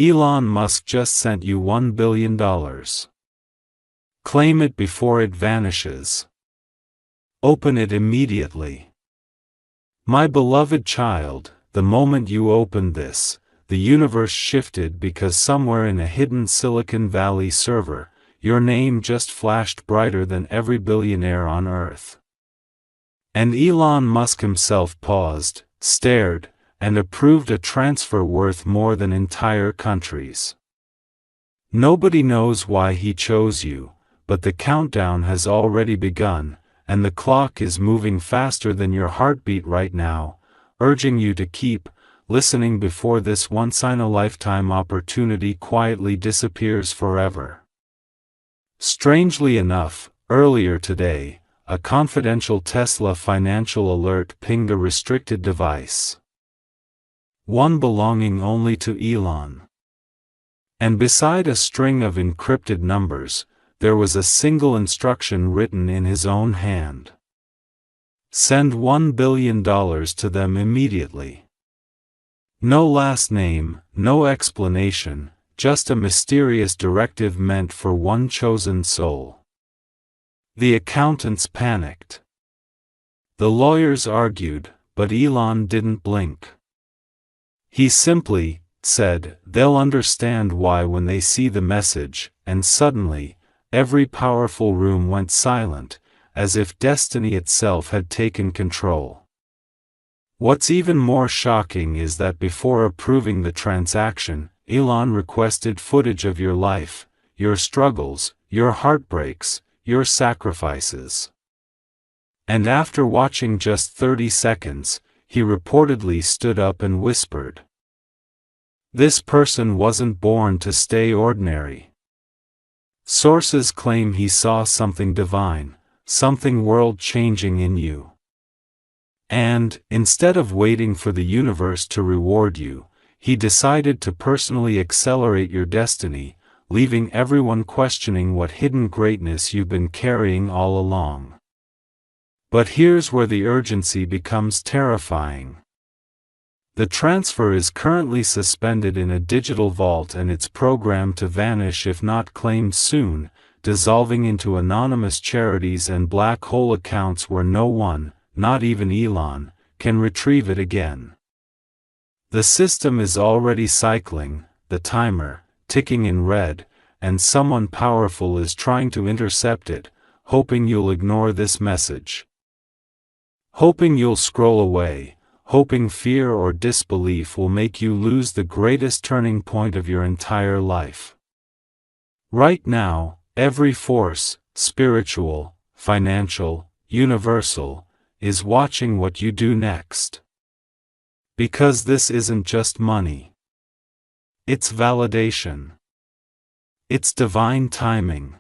Elon Musk just sent you $1 billion. Claim it before it vanishes. Open it immediately. My beloved child, the moment you opened this, the universe shifted because somewhere in a hidden Silicon Valley server, your name just flashed brighter than every billionaire on Earth. And Elon Musk himself paused, stared, and approved a transfer worth more than entire countries. Nobody knows why he chose you, but the countdown has already begun, and the clock is moving faster than your heartbeat right now, urging you to keep listening before this once-in-a-lifetime opportunity quietly disappears forever. Strangely enough, earlier today, a confidential Tesla financial alert pinged a restricted device. One belonging only to Elon. And beside a string of encrypted numbers, there was a single instruction written in his own hand. Send $1 billion to them immediately. No last name, no explanation, just a mysterious directive meant for one chosen soul. The accountants panicked. The lawyers argued, but Elon didn't blink. He simply said, "They'll understand why when they see the message," and suddenly, every powerful room went silent, as if destiny itself had taken control. What's even more shocking is that before approving the transaction, Elon requested footage of your life, your struggles, your heartbreaks, your sacrifices. And after watching just 30 seconds, he reportedly stood up and whispered. This person wasn't born to stay ordinary. Sources claim he saw something divine, something world-changing in you. And, instead of waiting for the universe to reward you, he decided to personally accelerate your destiny, leaving everyone questioning what hidden greatness you've been carrying all along. But here's where the urgency becomes terrifying. The transfer is currently suspended in a digital vault and it's programmed to vanish if not claimed soon, dissolving into anonymous charities and black hole accounts where no one, not even Elon, can retrieve it again. The system is already cycling, the timer, ticking in red, and someone powerful is trying to intercept it, hoping you'll ignore this message. Hoping you'll scroll away, hoping fear or disbelief will make you lose the greatest turning point of your entire life. Right now, every force, spiritual, financial, universal, is watching what you do next. Because this isn't just money. It's validation. It's divine timing.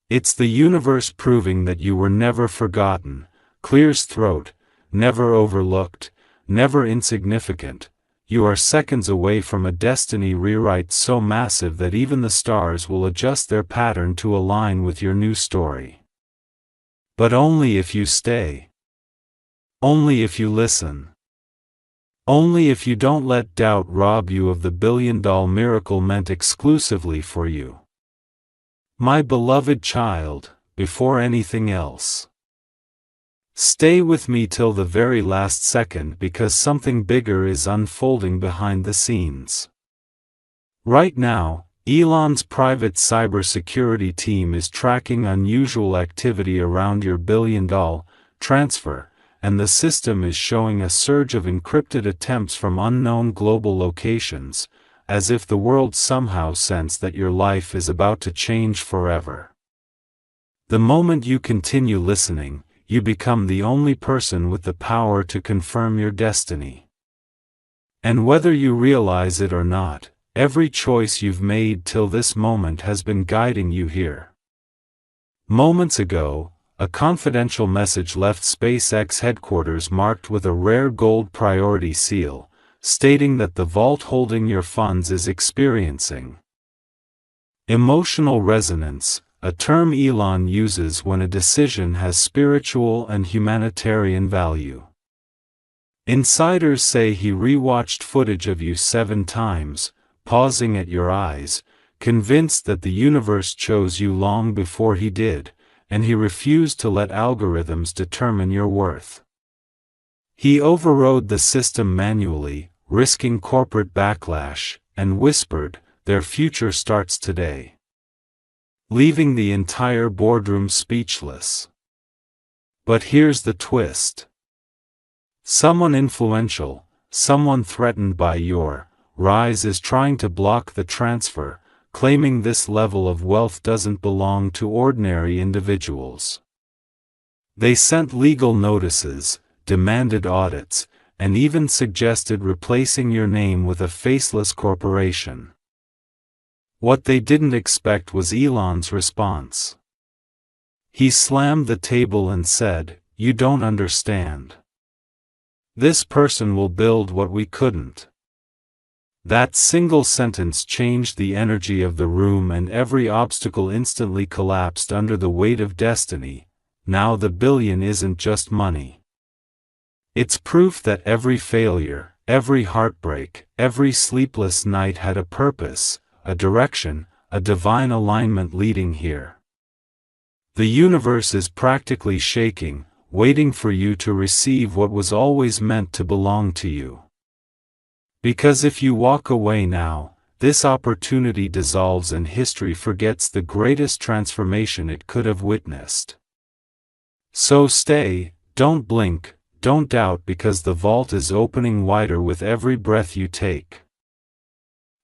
It's the universe proving that you were never forgotten, clears throat, never overlooked, never insignificant. You are seconds away from a destiny rewrite so massive that even the stars will adjust their pattern to align with your new story. But only if you stay. Only if you listen. Only if you don't let doubt rob you of the billion-dollar miracle meant exclusively for you. My beloved child, before anything else. Stay with me till the very last second because something bigger is unfolding behind the scenes. Right now, Elon's private cybersecurity team is tracking unusual activity around your billion-dollar transfer, and the system is showing a surge of encrypted attempts from unknown global locations, as if the world somehow sensed that your life is about to change forever. The moment you continue listening, you become the only person with the power to confirm your destiny. And whether you realize it or not, every choice you've made till this moment has been guiding you here. Moments ago, a confidential message left SpaceX headquarters marked with a rare gold priority seal, stating that the vault holding your funds is experiencing emotional resonance, a term Elon uses when a decision has spiritual and humanitarian value. Insiders say he rewatched footage of you 7 times, pausing at your eyes, convinced that the universe chose you long before he did, and he refused to let algorithms determine your worth. He overrode the system manually, risking corporate backlash, and whispered, "Their future starts today," leaving the entire boardroom speechless. But here's the twist. Someone influential, someone threatened by your rise is trying to block the transfer, claiming this level of wealth doesn't belong to ordinary individuals. They sent legal notices, demanded audits, and even suggested replacing your name with a faceless corporation. What they didn't expect was Elon's response. He slammed the table and said, "You don't understand. This person will build what we couldn't." That single sentence changed the energy of the room, and every obstacle instantly collapsed under the weight of destiny. Now the billion isn't just money. It's proof that every failure, every heartbreak, every sleepless night had a purpose, a direction, a divine alignment leading here. The universe is practically shaking, waiting for you to receive what was always meant to belong to you. Because if you walk away now, this opportunity dissolves and history forgets the greatest transformation it could have witnessed. So stay, don't blink, don't doubt, because the vault is opening wider with every breath you take.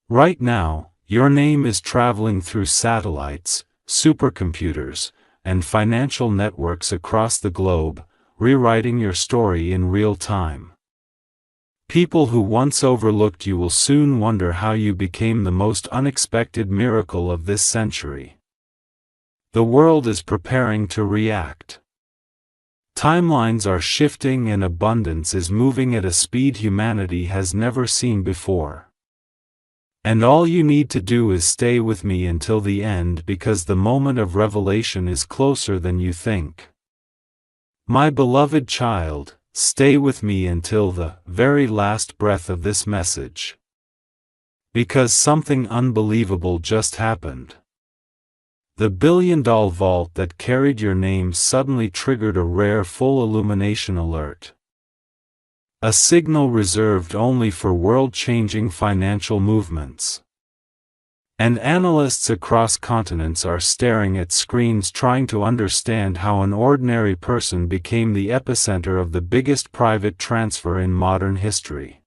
Right now, your name is traveling through satellites, supercomputers, and financial networks across the globe, rewriting your story in real time. People who once overlooked you will soon wonder how you became the most unexpected miracle of this century. The world is preparing to react. Timelines are shifting and abundance is moving at a speed humanity has never seen before. And all you need to do is stay with me until the end, because the moment of revelation is closer than you think. My beloved child, stay with me until the very last breath of this message. Because something unbelievable just happened. The billion-dollar vault that carried your name suddenly triggered a rare full illumination alert. A signal reserved only for world-changing financial movements. And analysts across continents are staring at screens trying to understand how an ordinary person became the epicenter of the biggest private transfer in modern history.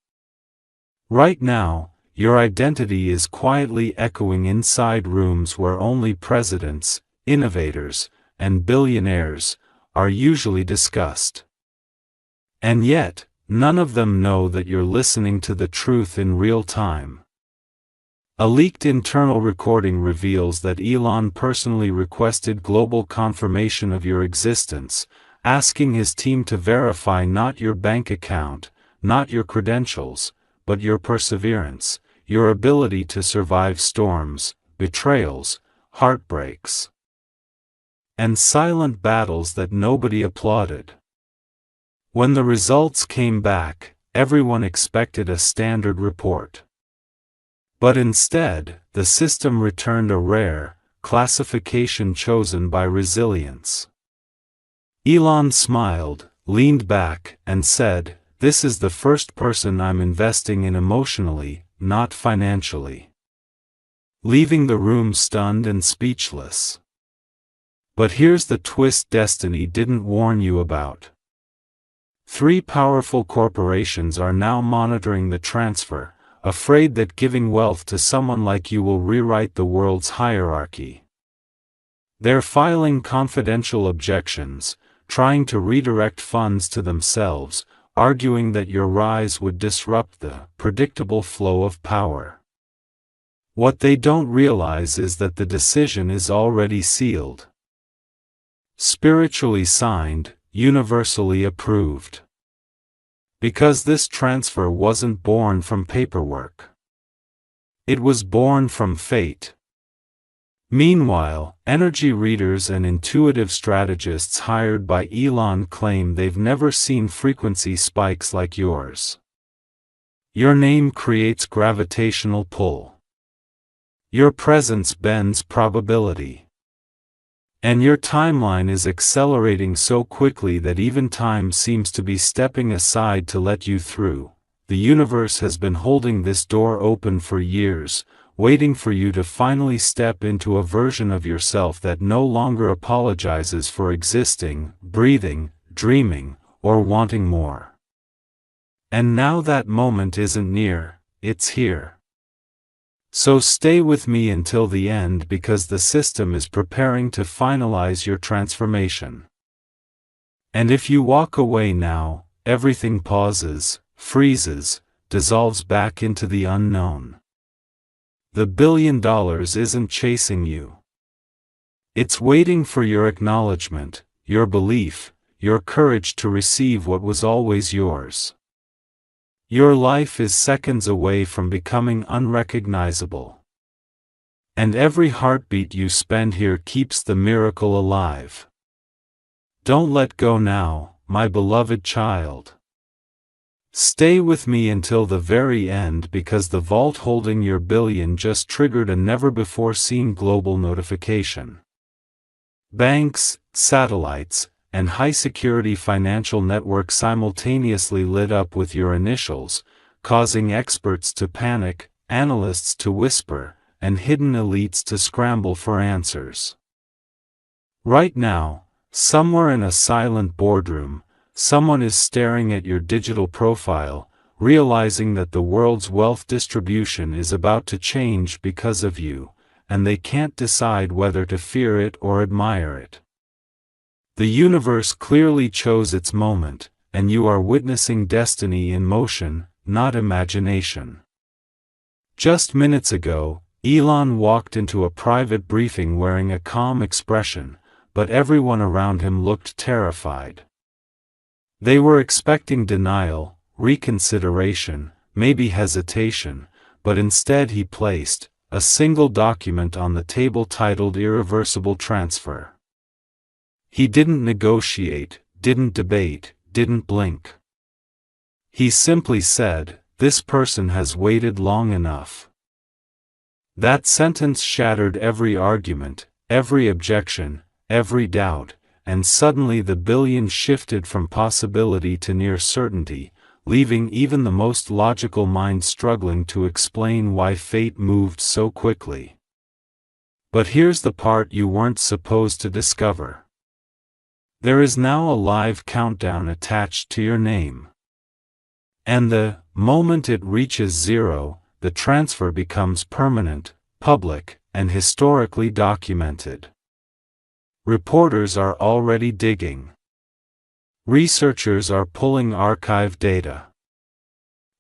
Right now, your identity is quietly echoing inside rooms where only presidents, innovators, and billionaires are usually discussed. And yet, none of them know that you're listening to the truth in real time. A leaked internal recording reveals that Elon personally requested global confirmation of your existence, asking his team to verify not your bank account, not your credentials, but your perseverance, your ability to survive storms, betrayals, heartbreaks, and silent battles that nobody applauded. When the results came back, everyone expected a standard report. But instead, the system returned a rare classification chosen by resilience. Elon smiled, leaned back, and said, "This is the first person I'm investing in emotionally, not financially." Leaving the room stunned and speechless. But here's the twist destiny didn't warn you about. 3 powerful corporations are now monitoring the transfer, afraid that giving wealth to someone like you will rewrite the world's hierarchy. They're filing confidential objections, trying to redirect funds to themselves, arguing that your rise would disrupt the predictable flow of power. What they don't realize is that the decision is already sealed. Spiritually signed, universally approved. Because this transfer wasn't born from paperwork. It was born from fate. Meanwhile, energy readers and intuitive strategists hired by Elon claim they've never seen frequency spikes like yours. Your name creates gravitational pull. Your presence bends probability. And your timeline is accelerating so quickly that even time seems to be stepping aside to let you through. The universe has been holding this door open for years, waiting for you to finally step into a version of yourself that no longer apologizes for existing, breathing, dreaming, or wanting more. And now that moment isn't near, it's here. So stay with me until the end because the system is preparing to finalize your transformation. And if you walk away now, everything pauses, freezes, dissolves back into the unknown. The $1 billion isn't chasing you. It's waiting for your acknowledgement, your belief, your courage to receive what was always yours. Your life is seconds away from becoming unrecognizable. And every heartbeat you spend here keeps the miracle alive. Don't let go now, my beloved child. Stay with me until the very end because the vault holding your billion just triggered a never-before-seen global notification. Banks, satellites, and high-security financial networks simultaneously lit up with your initials, causing experts to panic, analysts to whisper, and hidden elites to scramble for answers. Right now, somewhere in a silent boardroom, someone is staring at your digital profile, realizing that the world's wealth distribution is about to change because of you, and they can't decide whether to fear it or admire it. The universe clearly chose its moment, and you are witnessing destiny in motion, not imagination. Just minutes ago, Elon walked into a private briefing wearing a calm expression, but everyone around him looked terrified. They were expecting denial, reconsideration, maybe hesitation, but instead he placed a single document on the table titled Irreversible Transfer. He didn't negotiate, didn't debate, didn't blink. He simply said, "This person has waited long enough." That sentence shattered every argument, every objection, every doubt, and suddenly the billion shifted from possibility to near certainty, leaving even the most logical mind struggling to explain why fate moved so quickly. But here's the part you weren't supposed to discover. There is now a live countdown attached to your name. And the moment it reaches 0, the transfer becomes permanent, public, and historically documented. Reporters are already digging. Researchers are pulling archive data.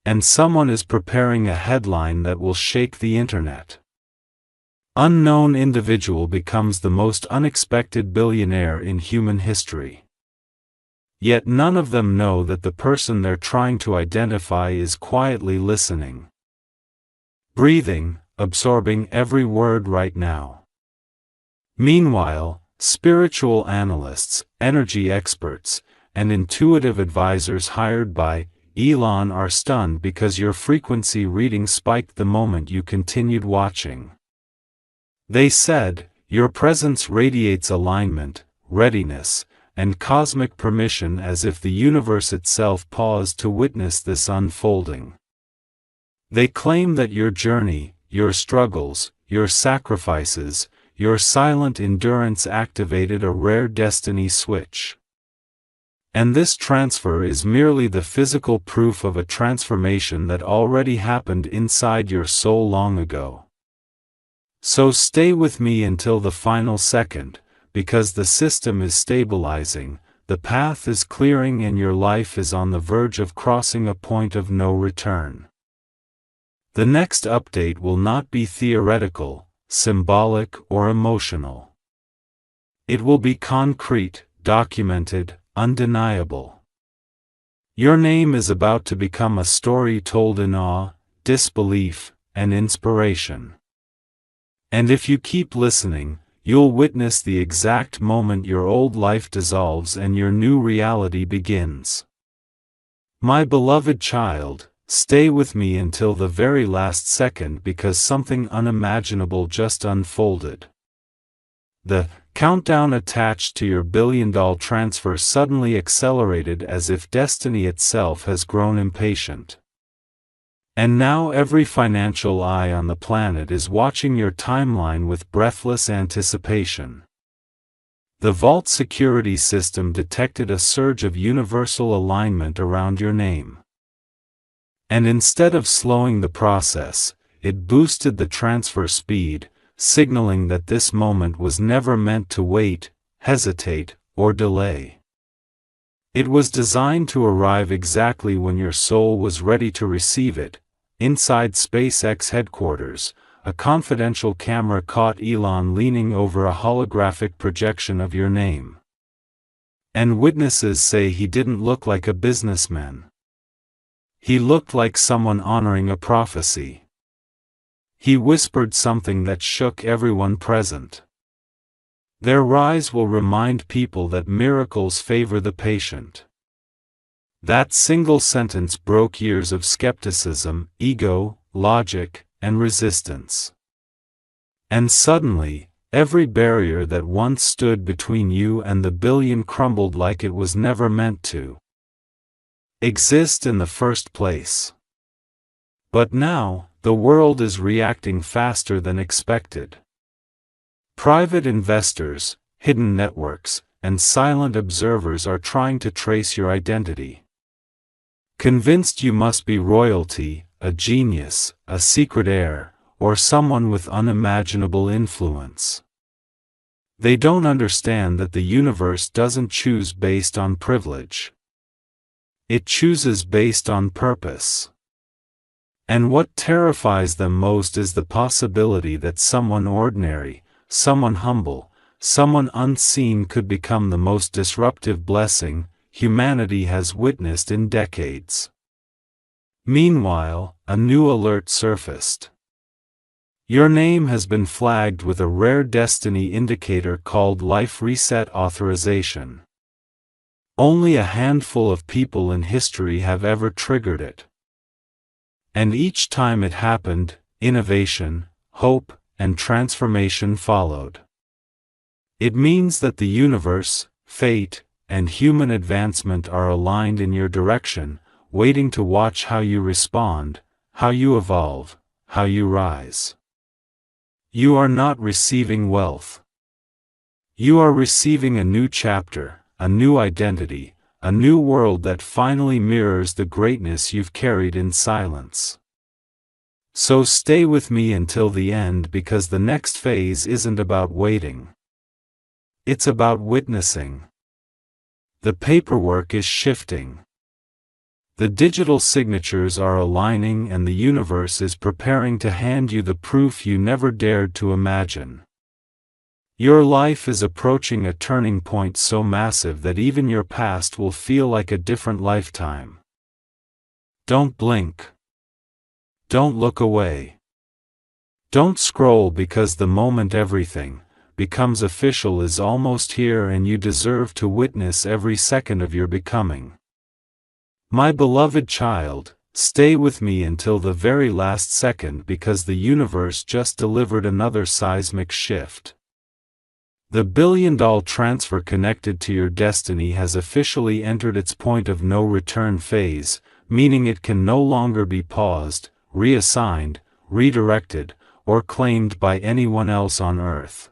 And someone is preparing a headline that will shake the internet. Unknown individual becomes the most unexpected billionaire in human history. Yet none of them know that the person they're trying to identify is quietly listening. Breathing, absorbing every word right now. Meanwhile, spiritual analysts, energy experts, and intuitive advisors hired by Elon are stunned because your frequency reading spiked the moment you continued watching. They said, "Your presence radiates alignment, readiness, and cosmic permission," as if the universe itself paused to witness this unfolding. They claim that your journey, your struggles, your sacrifices, your silent endurance activated a rare destiny switch. And this transfer is merely the physical proof of a transformation that already happened inside your soul long ago. So stay with me until the final second, because the system is stabilizing, the path is clearing, and your life is on the verge of crossing a point of no return. The next update will not be theoretical, symbolic, or emotional. It will be concrete, documented, undeniable. Your name is about to become a story told in awe, disbelief, and inspiration. And if you keep listening, you'll witness the exact moment your old life dissolves and your new reality begins. My beloved child, Stay with me until the very last second because something unimaginable just unfolded. The countdown attached to your billion-dollar transfer suddenly accelerated as if destiny itself has grown impatient. And now every financial eye on the planet is watching your timeline with breathless anticipation. The vault security system detected a surge of universal alignment around your name. And instead of slowing the process, it boosted the transfer speed, signaling that this moment was never meant to wait, hesitate, or delay. It was designed to arrive exactly when your soul was ready to receive it. Inside SpaceX headquarters, a confidential camera caught Elon leaning over a holographic projection of your name. And witnesses say he didn't look like a businessman. He looked like someone honoring a prophecy. He whispered something that shook everyone present. Their rise will remind people that miracles favor the patient. That single sentence broke years of skepticism, ego, logic, and resistance. And suddenly, every barrier that once stood between you and the billion crumbled like it was never meant to exist in the first place. But now, the world is reacting faster than expected. Private investors, hidden networks, and silent observers are trying to trace your identity. Convinced you must be royalty, a genius, a secret heir, or someone with unimaginable influence. They don't understand that the universe doesn't choose based on privilege. It chooses based on purpose. And what terrifies them most is the possibility that someone ordinary, someone humble, someone unseen could become the most disruptive blessing humanity has witnessed in decades. Meanwhile, a new alert surfaced. Your name has been flagged with a rare destiny indicator called Life Reset Authorization. Only a handful of people in history have ever triggered it. And each time it happened, innovation, hope, and transformation followed. It means that the universe, fate, and human advancement are aligned in your direction, waiting to watch how you respond, how you evolve, how you rise. You are not receiving wealth. You are receiving a new chapter, a new identity, a new world that finally mirrors the greatness you've carried in silence. So stay with me until the end because the next phase isn't about waiting. It's about witnessing. The paperwork is shifting. The digital signatures are aligning and the universe is preparing to hand you the proof you never dared to imagine. Your life is approaching a turning point so massive that even your past will feel like a different lifetime. Don't blink. Don't look away. Don't scroll because the moment everything becomes official is almost here and you deserve to witness every second of your becoming. My beloved child, stay with me until the very last second because the universe just delivered another seismic shift. The billion-dollar transfer connected to your destiny has officially entered its point of no return phase, meaning it can no longer be paused, reassigned, redirected, or claimed by anyone else on Earth.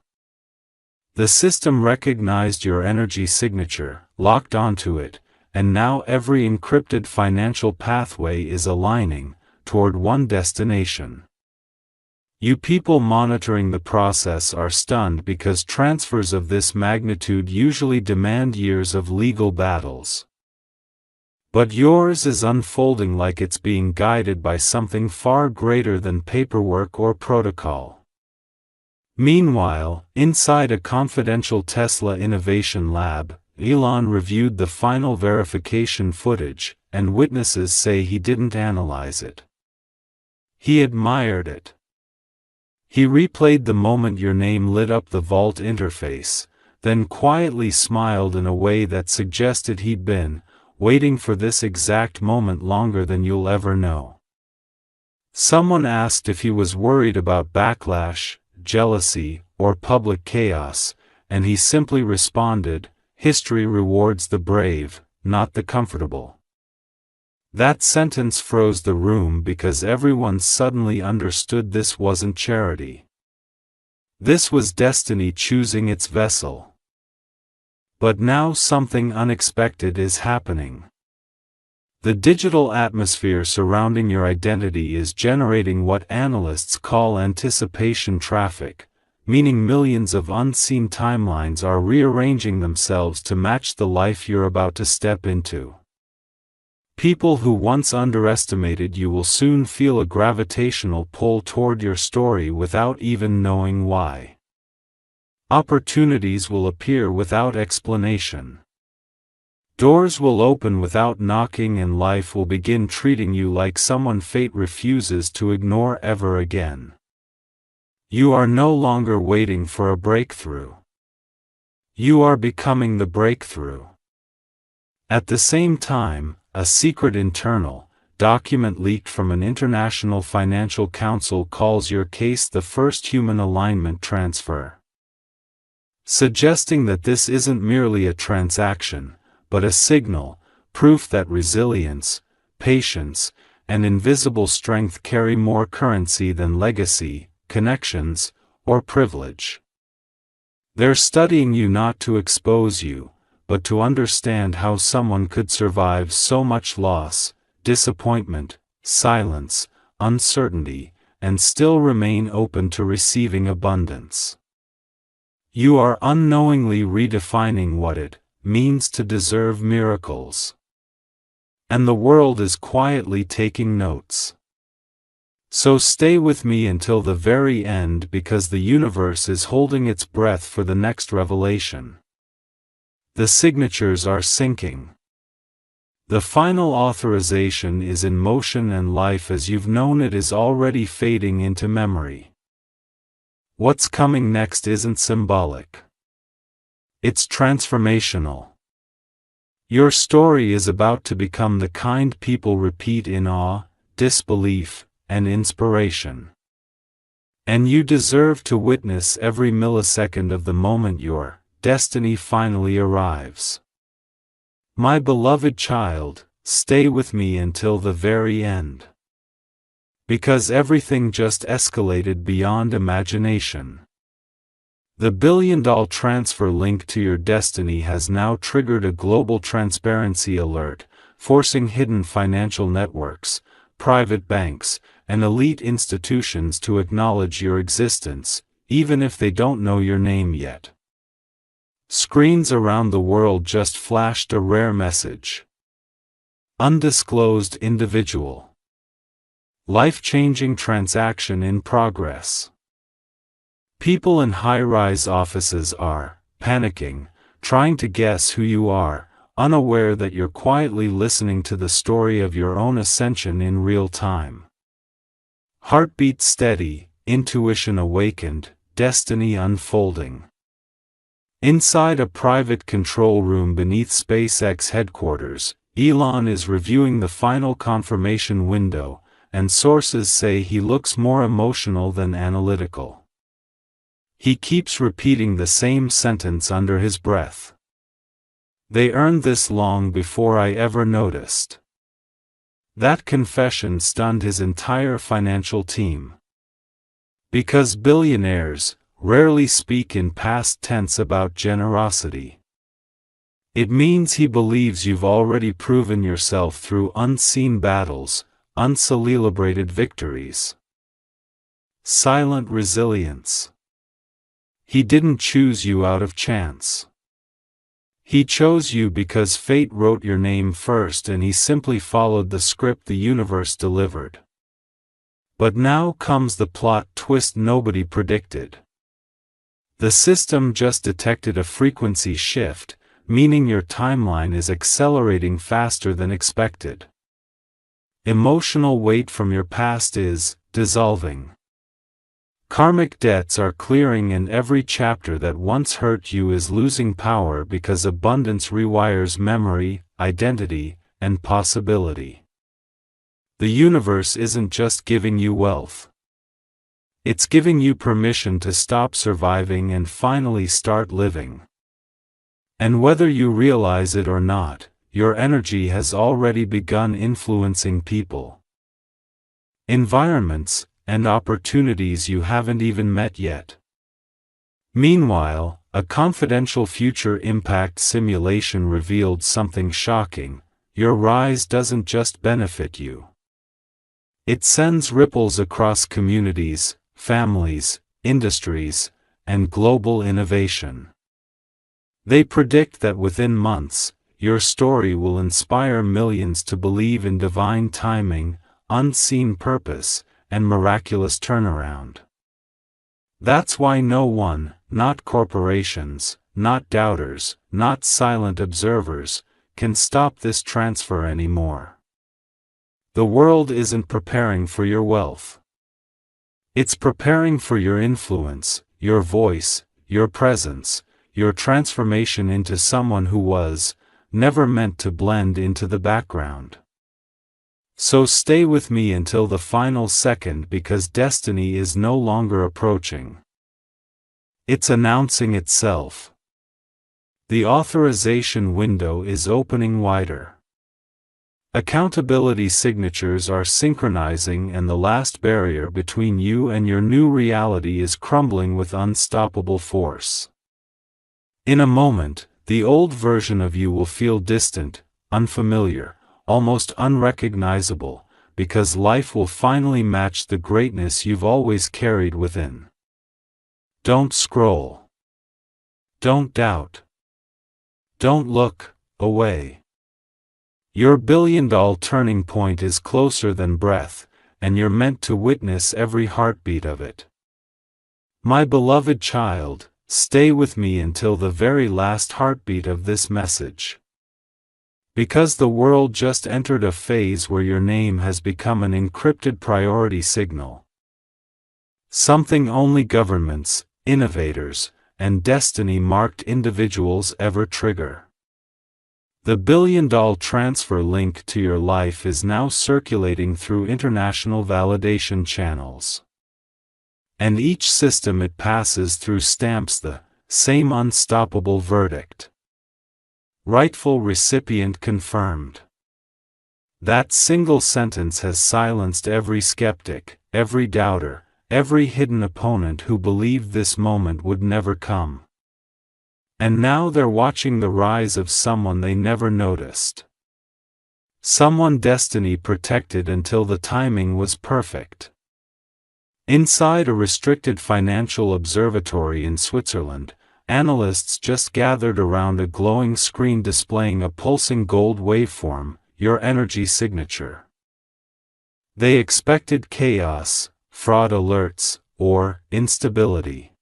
The system recognized your energy signature, locked onto it, and now every encrypted financial pathway is aligning toward one destination. You people monitoring the process are stunned because transfers of this magnitude usually demand years of legal battles. But yours is unfolding like it's being guided by something far greater than paperwork or protocol. Meanwhile, inside a confidential Tesla innovation lab, Elon reviewed the final verification footage, and witnesses say he didn't analyze it. He admired it. He replayed the moment your name lit up the vault interface, then quietly smiled in a way that suggested he'd been waiting for this exact moment longer than you'll ever know. Someone asked if he was worried about backlash, jealousy, or public chaos, and he simply responded, "History rewards the brave, not the comfortable." That sentence froze the room because everyone suddenly understood this wasn't charity. This was destiny choosing its vessel. But now something unexpected is happening. The digital atmosphere surrounding your identity is generating what analysts call anticipation traffic, meaning millions of unseen timelines are rearranging themselves to match the life you're about to step into. People who once underestimated you will soon feel a gravitational pull toward your story without even knowing why. Opportunities will appear without explanation. Doors will open without knocking, and life will begin treating you like someone fate refuses to ignore ever again. You are no longer waiting for a breakthrough. You are becoming the breakthrough. At the same time, a secret internal document leaked from an international financial council calls your case the first human alignment transfer, suggesting that this isn't merely a transaction, but a signal, proof that resilience, patience, and invisible strength carry more currency than legacy, connections, or privilege. They're studying you not to expose you, but to understand how someone could survive so much loss, disappointment, silence, uncertainty, and still remain open to receiving abundance. You are unknowingly redefining what it means to deserve miracles. And the world is quietly taking notes. So stay with me until the very end, because the universe is holding its breath for the next revelation. The signatures are sinking. The final authorization is in motion, and life as you've known it is already fading into memory. What's coming next isn't symbolic. It's transformational. Your story is about to become the kind people repeat in awe, disbelief, and inspiration. And you deserve to witness every millisecond of the moment your destiny finally arrives. My beloved child, stay with me until the very end. Because everything just escalated beyond imagination. The billion-dollar transfer linked to your destiny has now triggered a global transparency alert, forcing hidden financial networks, private banks, and elite institutions to acknowledge your existence, even if they don't know your name yet. Screens around the world just flashed a rare message. Undisclosed individual. Life-changing transaction in progress. People in high-rise offices are panicking, trying to guess who you are, unaware that you're quietly listening to the story of your own ascension in real time. Heartbeat steady, intuition awakened, destiny unfolding. Inside a private control room beneath SpaceX headquarters, Elon is reviewing the final confirmation window, and sources say he looks more emotional than analytical. He keeps repeating the same sentence under his breath. They earned this long before I ever noticed. That confession stunned his entire financial team. Because billionaires rarely speak in past tense about generosity. It means he believes you've already proven yourself through unseen battles, uncelebrated victories. Silent resilience. He didn't choose you out of chance. He chose you because fate wrote your name first, and he simply followed the script the universe delivered. But now comes the plot twist nobody predicted. The system just detected a frequency shift, meaning your timeline is accelerating faster than expected. Emotional weight from your past is dissolving. Karmic debts are clearing, and every chapter that once hurt you is losing power because abundance rewires memory, identity, and possibility. The universe isn't just giving you wealth. It's giving you permission to stop surviving and finally start living. And whether you realize it or not, your energy has already begun influencing people, environments, and opportunities you haven't even met yet. Meanwhile, a confidential future impact simulation revealed something shocking: your rise doesn't just benefit you. It sends ripples across communities, families, industries, and global innovation. They predict that within months, your story will inspire millions to believe in divine timing, unseen purpose, and miraculous turnaround. That's why no one, not corporations, not doubters, not silent observers, can stop this transfer anymore. The world isn't preparing for your wealth. It's preparing for your influence, your voice, your presence, your transformation into someone who was never meant to blend into the background. So stay with me until the final second, because destiny is no longer approaching. It's announcing itself. The authorization window is opening wider. Accountability signatures are synchronizing, and the last barrier between you and your new reality is crumbling with unstoppable force. In a moment, the old version of you will feel distant, unfamiliar, almost unrecognizable, because life will finally match the greatness you've always carried within. Don't scroll. Don't doubt. Don't look away. Your billion-dollar turning point is closer than breath, and you're meant to witness every heartbeat of it. My beloved child, stay with me until the very last heartbeat of this message. Because the world just entered a phase where your name has become an encrypted priority signal. Something only governments, innovators, and destiny-marked individuals ever trigger. The billion-dollar transfer link to your life is now circulating through international validation channels. And each system it passes through stamps the same unstoppable verdict. Rightful recipient confirmed. That single sentence has silenced every skeptic, every doubter, every hidden opponent who believed this moment would never come. And now they're watching the rise of someone they never noticed. Someone destiny protected until the timing was perfect. Inside a restricted financial observatory in Switzerland, analysts just gathered around a glowing screen displaying a pulsing gold waveform, your energy signature. They expected chaos, fraud alerts, or instability.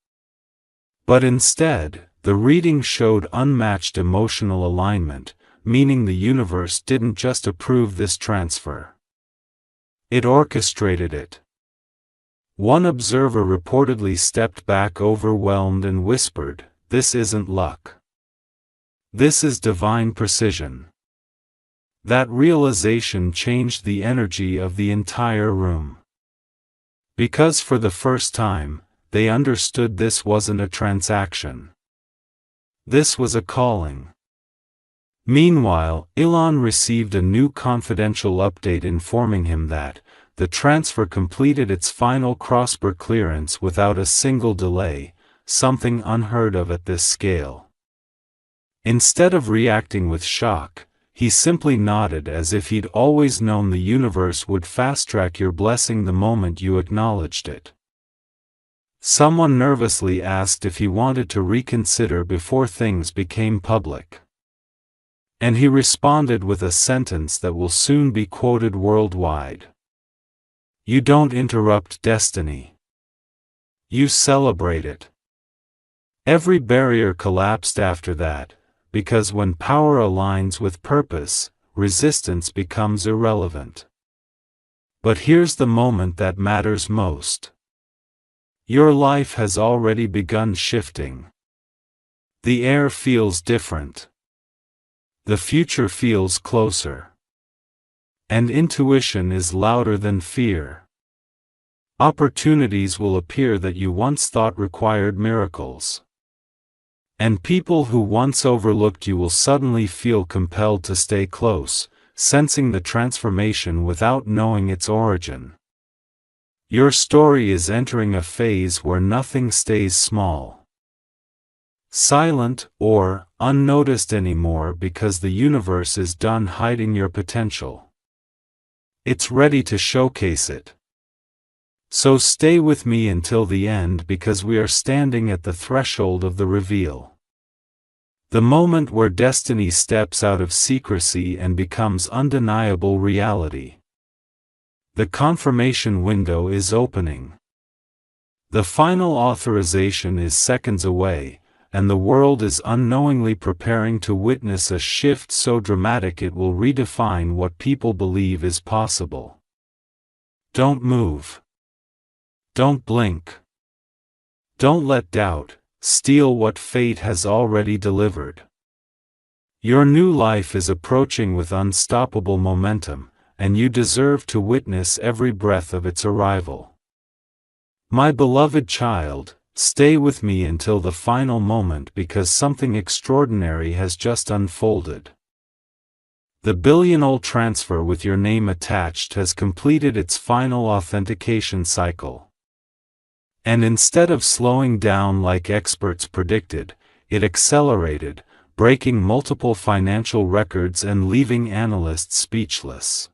But instead, the reading showed unmatched emotional alignment, meaning the universe didn't just approve this transfer. It orchestrated it. One observer reportedly stepped back overwhelmed and whispered, "This isn't luck. This is divine precision." That realization changed the energy of the entire room. Because for the first time, they understood this wasn't a transaction. This was a calling. Meanwhile, Elon received a new confidential update informing him that the transfer completed its final cross-border clearance without a single delay, something unheard of at this scale. Instead of reacting with shock, he simply nodded as if he'd always known the universe would fast-track your blessing the moment you acknowledged it. Someone nervously asked if he wanted to reconsider before things became public. And he responded with a sentence that will soon be quoted worldwide. "You don't interrupt destiny. You celebrate it." Every barrier collapsed after that, because when power aligns with purpose, resistance becomes irrelevant. But here's the moment that matters most. Your life has already begun shifting. The air feels different. The future feels closer. And intuition is louder than fear. Opportunities will appear that you once thought required miracles. And people who once overlooked you will suddenly feel compelled to stay close, sensing the transformation without knowing its origin. Your story is entering a phase where nothing stays small, silent, or unnoticed anymore because the universe is done hiding your potential. It's ready to showcase it. So stay with me until the end because we are standing at the threshold of the reveal. The moment where destiny steps out of secrecy and becomes undeniable reality. The confirmation window is opening. The final authorization is seconds away, and the world is unknowingly preparing to witness a shift so dramatic it will redefine what people believe is possible. Don't move. Don't blink. Don't let doubt steal what fate has already delivered. Your new life is approaching with unstoppable momentum, and you deserve to witness every breath of its arrival. My beloved child, stay with me until the final moment because something extraordinary has just unfolded. The billion-year transfer with your name attached has completed its final authentication cycle. And instead of slowing down like experts predicted, it accelerated, breaking multiple financial records and leaving analysts speechless.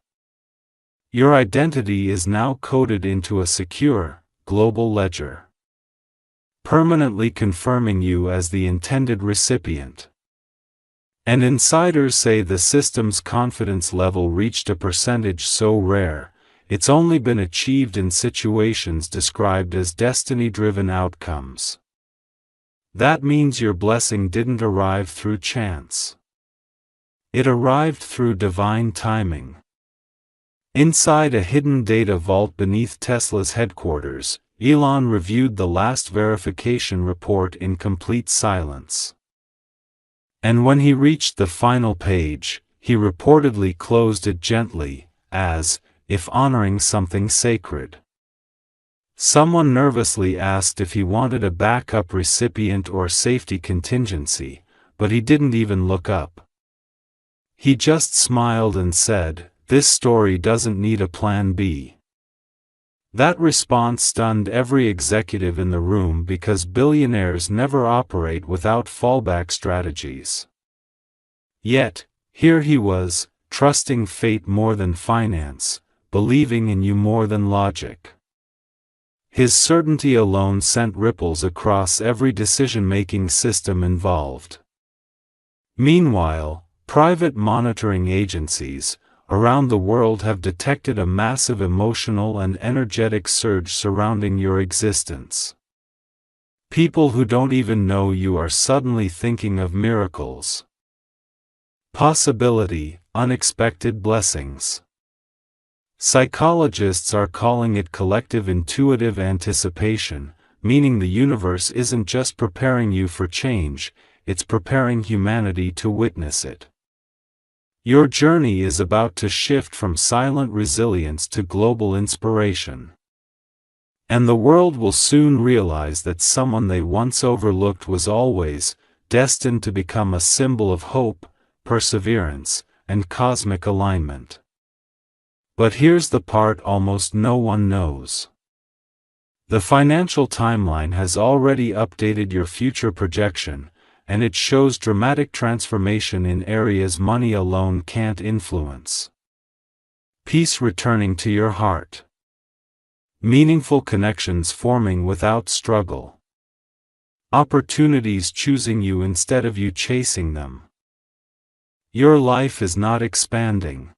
Your identity is now coded into a secure, global ledger, permanently confirming you as the intended recipient. And insiders say the system's confidence level reached a percentage so rare, it's only been achieved in situations described as destiny-driven outcomes. That means your blessing didn't arrive through chance. It arrived through divine timing. Inside a hidden data vault beneath Tesla's headquarters, Elon reviewed the last verification report in complete silence. And when he reached the final page, he reportedly closed it gently, as if honoring something sacred. Someone nervously asked if he wanted a backup recipient or safety contingency, but he didn't even look up. He just smiled and said, "This story doesn't need a plan B." That response stunned every executive in the room because billionaires never operate without fallback strategies. Yet, here he was, trusting fate more than finance, believing in you more than logic. His certainty alone sent ripples across every decision-making system involved. Meanwhile, private monitoring agencies around the world have detected a massive emotional and energetic surge surrounding your existence. People who don't even know you are suddenly thinking of miracles, possibility, unexpected blessings. Psychologists are calling it collective intuitive anticipation, meaning the universe isn't just preparing you for change, it's preparing humanity to witness it. Your journey is about to shift from silent resilience to global inspiration. And the world will soon realize that someone they once overlooked was always destined to become a symbol of hope, perseverance, and cosmic alignment. But here's the part almost no one knows. The financial timeline has already updated your future projection, and it shows dramatic transformation in areas money alone can't influence. Peace returning to your heart. Meaningful connections forming without struggle. Opportunities choosing you instead of you chasing them. Your life is not expanding.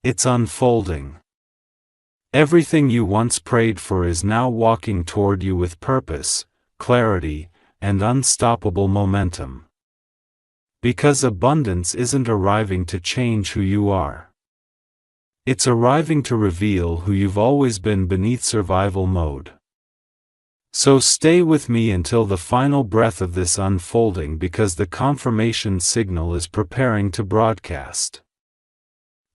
It's unfolding. Everything you once prayed for is now walking toward you with purpose, clarity, and unstoppable momentum. Because abundance isn't arriving to change who you are. It's arriving to reveal who you've always been beneath survival mode. So stay with me until the final breath of this unfolding, because the confirmation signal is preparing to broadcast.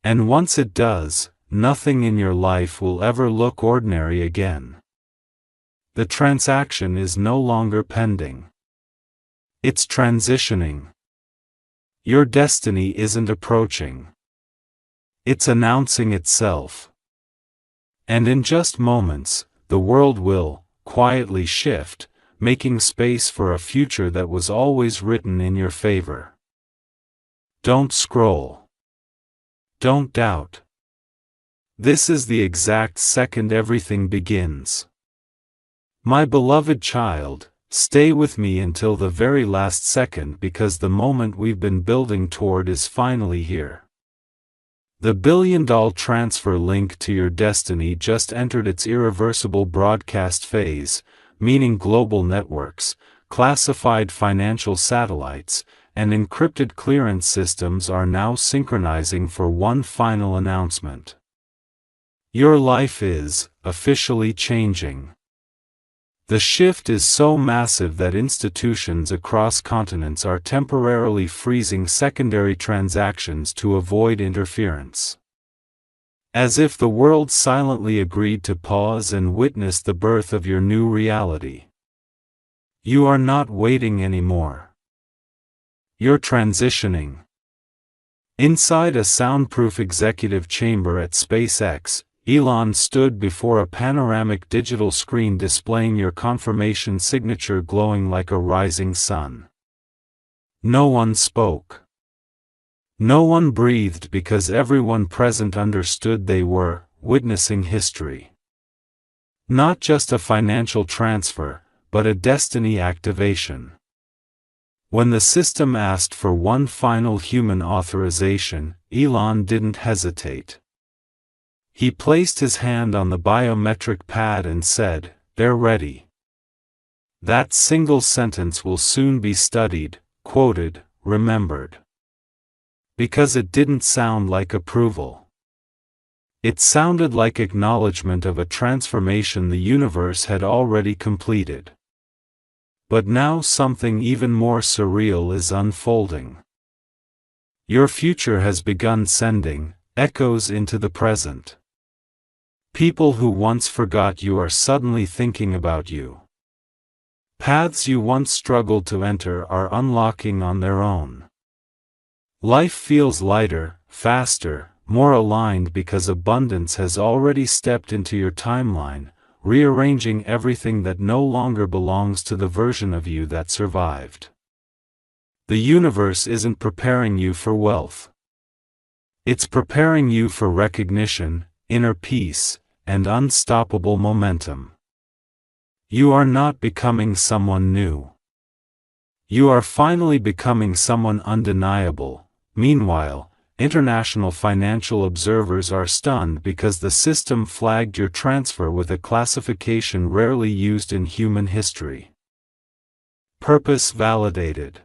And once it does, nothing in your life will ever look ordinary again. The transaction is no longer pending. It's transitioning. Your destiny isn't approaching. It's announcing itself. And in just moments, the world will quietly shift, making space for a future that was always written in your favor. Don't scroll. Don't doubt. This is the exact second everything begins. My beloved child, stay with me until the very last second, because the moment we've been building toward is finally here. The billion-dollar transfer link to your destiny just entered its irreversible broadcast phase, meaning global networks, classified financial satellites, and encrypted clearance systems are now synchronizing for one final announcement. Your life is officially changing. The shift is so massive that institutions across continents are temporarily freezing secondary transactions to avoid interference. As if the world silently agreed to pause and witness the birth of your new reality. You are not waiting anymore. You're transitioning. Inside a soundproof executive chamber at SpaceX, Elon stood before a panoramic digital screen displaying your confirmation signature glowing like a rising sun. No one spoke. No one breathed, because everyone present understood they were witnessing history. Not just a financial transfer, but a destiny activation. When the system asked for one final human authorization, Elon didn't hesitate. He placed his hand on the biometric pad and said, "They're ready." That single sentence will soon be studied, quoted, remembered. Because it didn't sound like approval. It sounded like acknowledgement of a transformation the universe had already completed. But now something even more surreal is unfolding. Your future has begun sending echoes into the present. People who once forgot you are suddenly thinking about you. Paths you once struggled to enter are unlocking on their own. Life feels lighter, faster, more aligned, because abundance has already stepped into your timeline, rearranging everything that no longer belongs to the version of you that survived. The universe isn't preparing you for wealth. It's preparing you for recognition, inner peace, and unstoppable momentum. You are not becoming someone new. You are finally becoming someone undeniable. Meanwhile, international financial observers are stunned because the system flagged your transfer with a classification rarely used in human history. Purpose validated.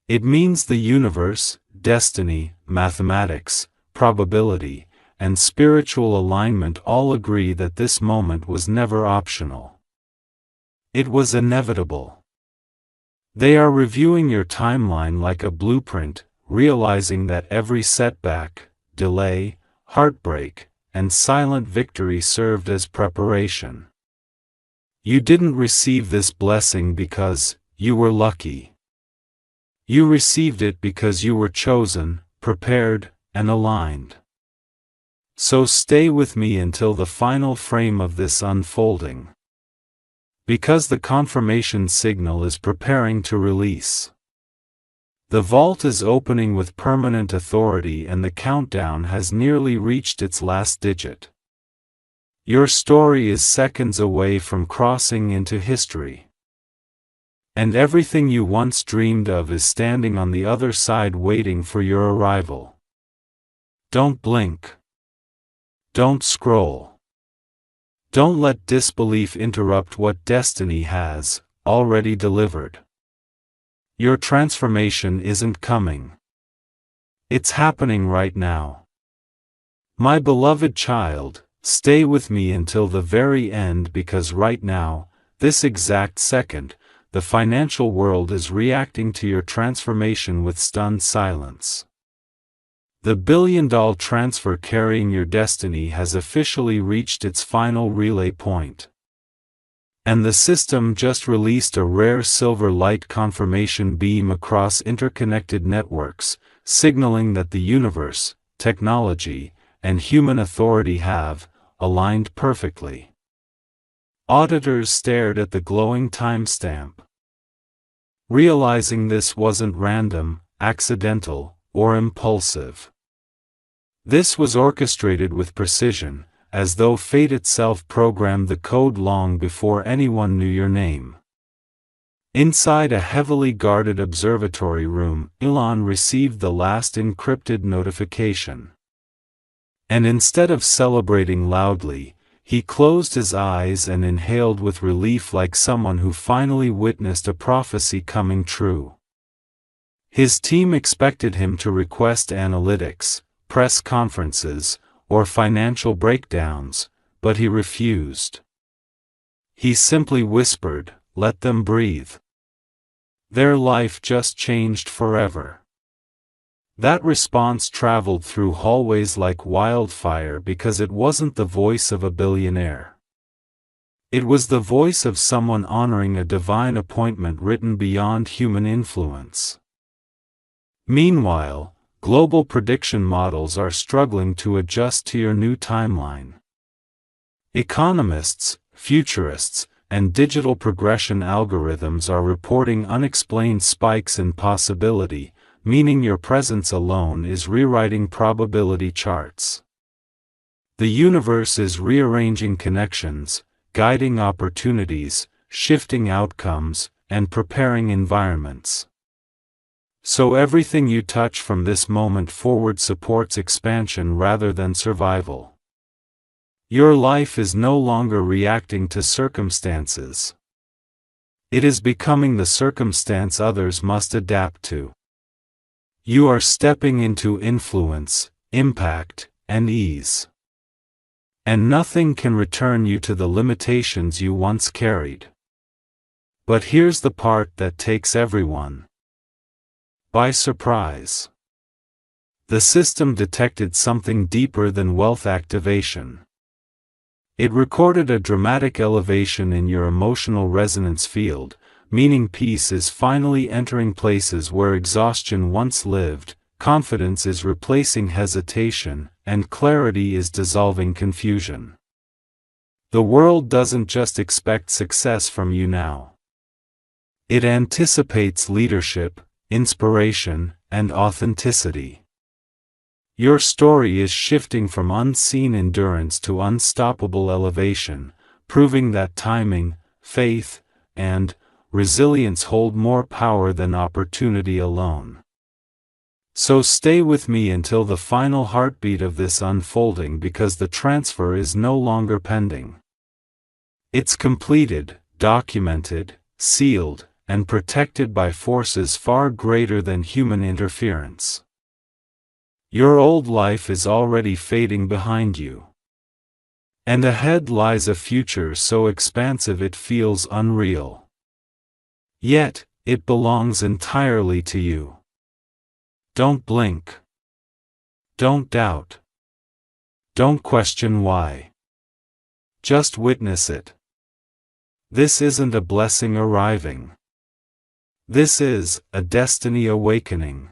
It means the universe, destiny, mathematics, probability, and spiritual alignment all agree that this moment was never optional. It was inevitable. They are reviewing your timeline like a blueprint, realizing that every setback, delay, heartbreak, and silent victory served as preparation. You didn't receive this blessing because you were lucky. You received it because you were chosen, prepared, and aligned. So stay with me until the final frame of this unfolding. Because the confirmation signal is preparing to release. The vault is opening with permanent authority, and the countdown has nearly reached its last digit. Your story is seconds away from crossing into history. And everything you once dreamed of is standing on the other side waiting for your arrival. Don't blink. Don't scroll. Don't let disbelief interrupt what destiny has already delivered. Your transformation isn't coming. It's happening right now. My beloved child, stay with me until the very end, because right now, this exact second, the financial world is reacting to your transformation with stunned silence. The billion-dollar transfer carrying your destiny has officially reached its final relay point. And the system just released a rare silver light confirmation beam across interconnected networks, signaling that the universe, technology, and human authority have aligned perfectly. Auditors stared at the glowing timestamp. Realizing this wasn't random, accidental, or impulsive. This was orchestrated with precision, as though fate itself programmed the code long before anyone knew your name. Inside a heavily guarded observatory room, Elon received the last encrypted notification. And instead of celebrating loudly, he closed his eyes and inhaled with relief like someone who finally witnessed a prophecy coming true. His team expected him to request analytics, press conferences, or financial breakdowns, but he refused. He simply whispered, "Let them breathe." Their life just changed forever. That response traveled through hallways like wildfire because it wasn't the voice of a billionaire. It was the voice of someone honoring a divine appointment written beyond human influence. Meanwhile, global prediction models are struggling to adjust to your new timeline. Economists, futurists, and digital progression algorithms are reporting unexplained spikes in possibility, meaning your presence alone is rewriting probability charts. The universe is rearranging connections, guiding opportunities, shifting outcomes, and preparing environments. So everything you touch from this moment forward supports expansion rather than survival. Your life is no longer reacting to circumstances. It is becoming the circumstance others must adapt to. You are stepping into influence, impact, and ease. And nothing can return you to the limitations you once carried. But here's the part that takes everyone by surprise. The system detected something deeper than wealth activation. It recorded a dramatic elevation in your emotional resonance field, meaning peace is finally entering places where exhaustion once lived, confidence is replacing hesitation, and clarity is dissolving confusion. The world doesn't just expect success from you now. It anticipates leadership, inspiration, and authenticity. Your story is shifting from unseen endurance to unstoppable elevation, proving that timing, faith, and resilience hold more power than opportunity alone. So stay with me until the final heartbeat of this unfolding, because the transfer is no longer pending. It's completed, documented, sealed, and protected by forces far greater than human interference. Your old life is already fading behind you. And ahead lies a future so expansive it feels unreal. Yet, it belongs entirely to you. Don't blink. Don't doubt. Don't question why. Just witness it. This isn't a blessing arriving. This is a destiny awakening.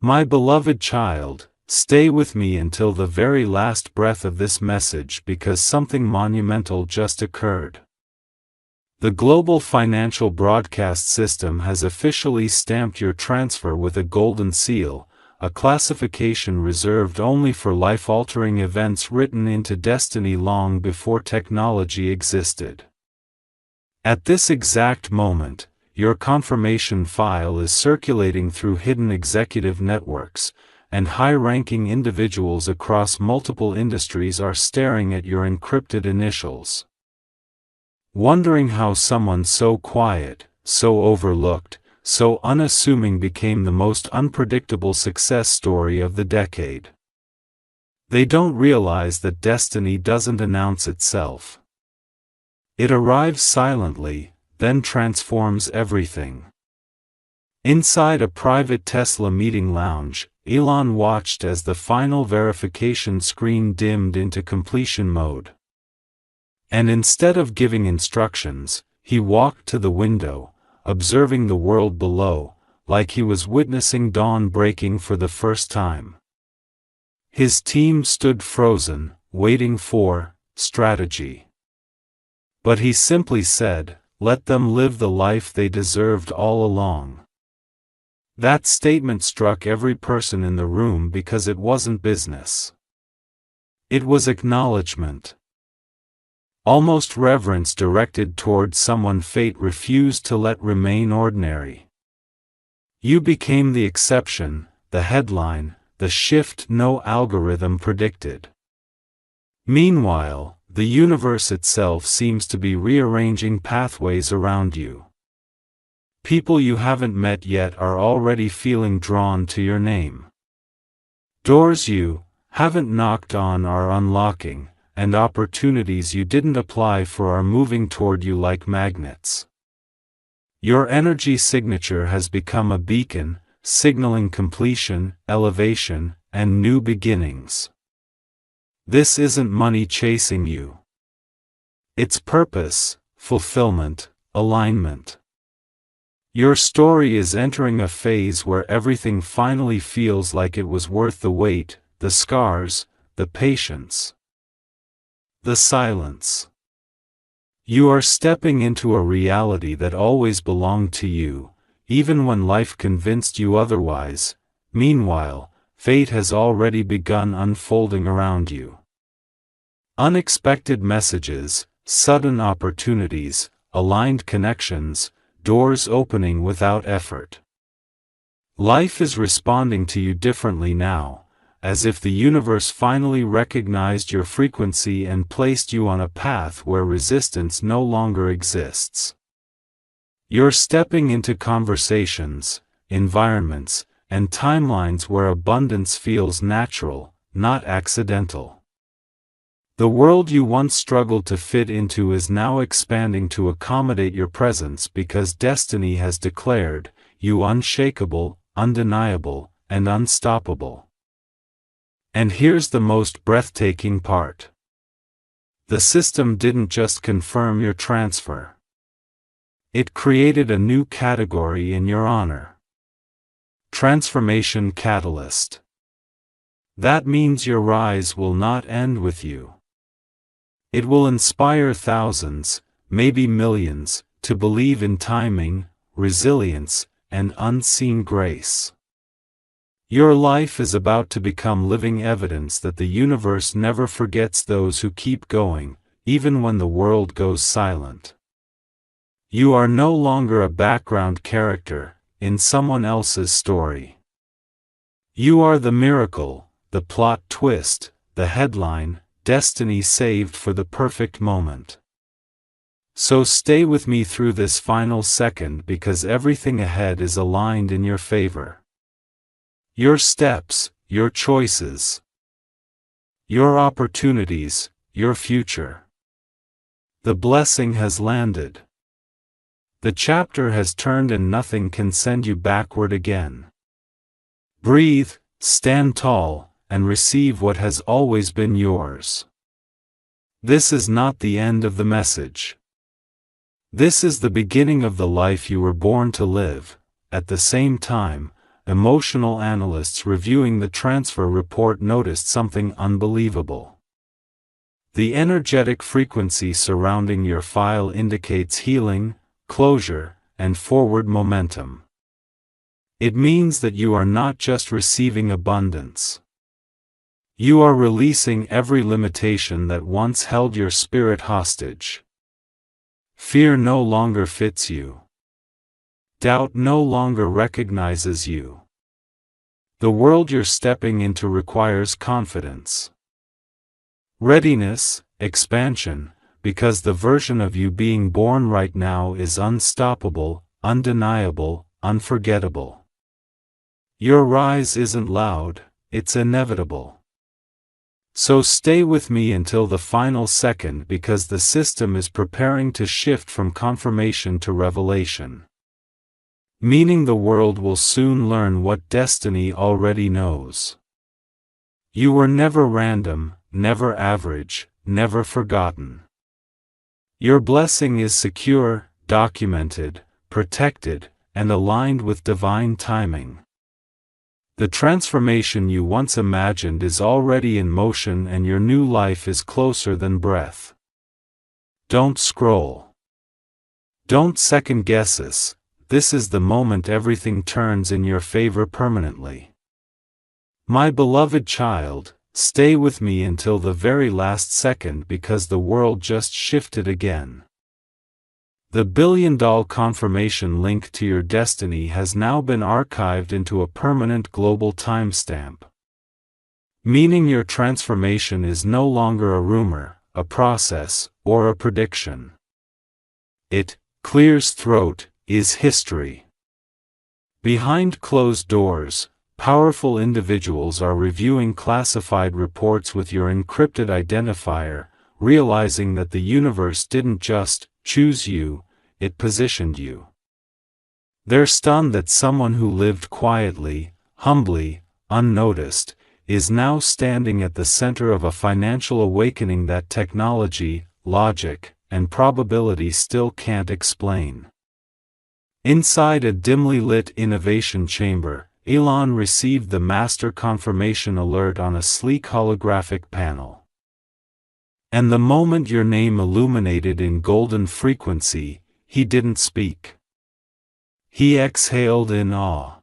My beloved child, stay with me until the very last breath of this message, because something monumental just occurred. The global financial broadcast system has officially stamped your transfer with a golden seal, a classification reserved only for life-altering events written into destiny long before technology existed. At this exact moment, your confirmation file is circulating through hidden executive networks, and high-ranking individuals across multiple industries are staring at your encrypted initials. Wondering how someone so quiet, so overlooked, so unassuming became the most unpredictable success story of the decade. They don't realize that destiny doesn't announce itself. It arrives silently, then transforms everything. Inside a private Tesla meeting lounge, Elon watched as the final verification screen dimmed into completion mode. And instead of giving instructions, he walked to the window, observing the world below, like he was witnessing dawn breaking for the first time. His team stood frozen, waiting for strategy. But he simply said, "Let them live the life they deserved all along." That statement struck every person in the room because it wasn't business. It was acknowledgement. Almost reverence directed toward someone fate refused to let remain ordinary. You became the exception, the headline, the shift no algorithm predicted. Meanwhile, the universe itself seems to be rearranging pathways around you. People you haven't met yet are already feeling drawn to your name. Doors you haven't knocked on are unlocking, and opportunities you didn't apply for are moving toward you like magnets. Your energy signature has become a beacon, signaling completion, elevation, and new beginnings. This isn't money chasing you. It's purpose, fulfillment, alignment. Your story is entering a phase where everything finally feels like it was worth the wait, the scars, the patience, the silence. You are stepping into a reality that always belonged to you, even when life convinced you otherwise. Meanwhile, fate has already begun unfolding around you. Unexpected messages, sudden opportunities, aligned connections, doors opening without effort. Life is responding to you differently now, as if the universe finally recognized your frequency and placed you on a path where resistance no longer exists. You're stepping into conversations, environments, and timelines where abundance feels natural, not accidental. The world you once struggled to fit into is now expanding to accommodate your presence because destiny has declared you unshakable, undeniable, and unstoppable. And here's the most breathtaking part. The system didn't just confirm your transfer. It created a new category in your honor. Transformation Catalyst. That means your rise will not end with you. It will inspire thousands, maybe millions, to believe in timing, resilience, and unseen grace. Your life is about to become living evidence that the universe never forgets those who keep going, even when the world goes silent. You are no longer a background character in someone else's story. You are the miracle, the plot twist, the headline, destiny saved for the perfect moment. So stay with me through this final second because everything ahead is aligned in your favor. Your steps, your choices, your opportunities, your future. The blessing has landed. The chapter has turned and nothing can send you backward again. Breathe, stand tall, and receive what has always been yours. This is not the end of the message. This is the beginning of the life you were born to live. At the same time, emotional analysts reviewing the transfer report noticed something unbelievable. The energetic frequency surrounding your file indicates healing, closure, and forward momentum. It means that you are not just receiving abundance. You are releasing every limitation that once held your spirit hostage. Fear no longer fits you. Doubt no longer recognizes you. The world you're stepping into requires confidence, readiness, expansion, because the version of you being born right now is unstoppable, undeniable, unforgettable. Your rise isn't loud, it's inevitable. So stay with me until the final second because the system is preparing to shift from confirmation to revelation. Meaning the world will soon learn what destiny already knows. You were never random, never average, never forgotten. Your blessing is secure, documented, protected, and aligned with divine timing. The transformation you once imagined is already in motion and your new life is closer than breath. Don't scroll. Don't second guess us. This is the moment everything turns in your favor permanently. My beloved child, stay with me until the very last second because the world just shifted again. The billion-dollar confirmation link to your destiny has now been archived into a permanent global timestamp. Meaning your transformation is no longer a rumor, a process, or a prediction. It, clears throat, is history. Behind closed doors, powerful individuals are reviewing classified reports with your encrypted identifier, realizing that the universe didn't just choose you, it positioned you. They're stunned that someone who lived quietly, humbly, unnoticed, is now standing at the center of a financial awakening that technology, logic, and probability still can't explain. Inside a dimly lit innovation chamber, Elon received the master confirmation alert on a sleek holographic panel. And the moment your name illuminated in golden frequency, he didn't speak. He exhaled in awe.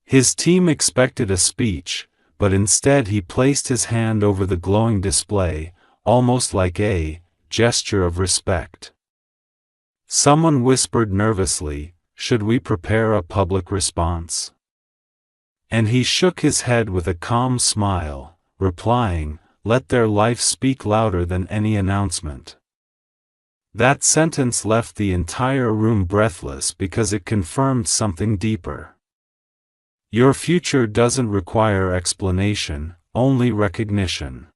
His team expected a speech, but instead he placed his hand over the glowing display, almost like a gesture of respect. Someone whispered nervously, "Should we prepare a public response?" And he shook his head with a calm smile, replying, "Let their life speak louder than any announcement." That sentence left the entire room breathless because it confirmed something deeper. Your future doesn't require explanation, only recognition.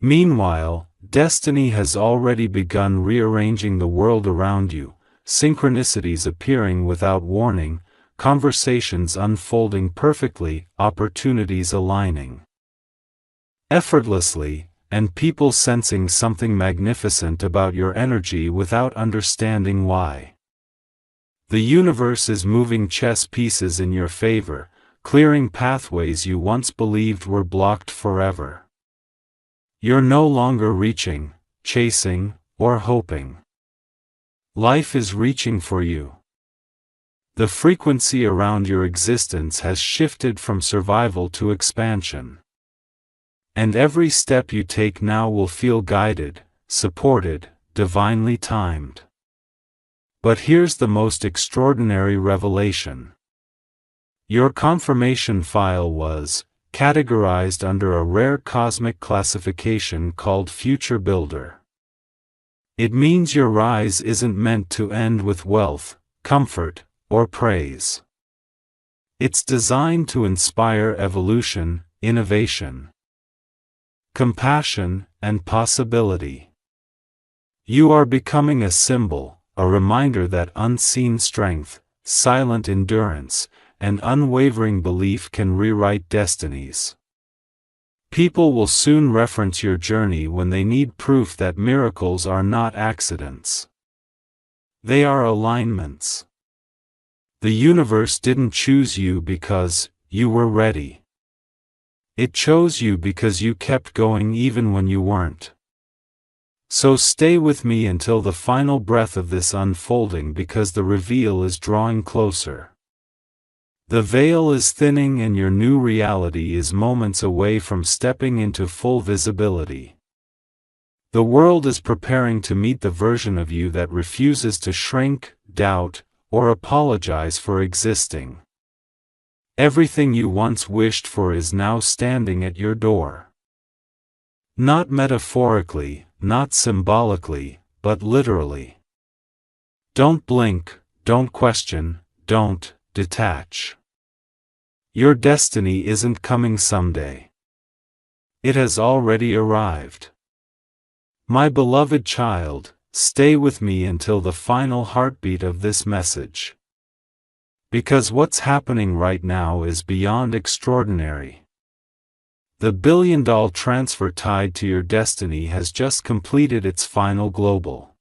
Meanwhile, destiny has already begun rearranging the world around you, synchronicities appearing without warning, conversations unfolding perfectly, opportunities aligning effortlessly, and people sensing something magnificent about your energy without understanding why. The universe is moving chess pieces in your favor, clearing pathways you once believed were blocked forever. You're no longer reaching, chasing, or hoping. Life is reaching for you. The frequency around your existence has shifted from survival to expansion. And every step you take now will feel guided, supported, divinely timed. But here's the most extraordinary revelation. Your confirmation file was categorized under a rare cosmic classification called Future Builder. It means your rise isn't meant to end with wealth, comfort, or praise. It's designed to inspire evolution, innovation, compassion, and possibility. You are becoming a symbol, a reminder that unseen strength, silent endurance, and unwavering belief can rewrite destinies. People will soon reference your journey when they need proof that miracles are not accidents. They are alignments. The universe didn't choose you because you were ready. It chose you because you kept going even when you weren't. So stay with me until the final breath of this unfolding because the reveal is drawing closer. The veil is thinning and your new reality is moments away from stepping into full visibility. The world is preparing to meet the version of you that refuses to shrink, doubt, or apologize for existing. Everything you once wished for is now standing at your door. Not metaphorically, not symbolically, but literally. Don't blink, don't question, don't detach. Your destiny isn't coming someday. It has already arrived. My beloved child, stay with me until the final heartbeat of this message. Because what's happening right now is beyond extraordinary. The billion-dollar transfer tied to your destiny has just completed its final global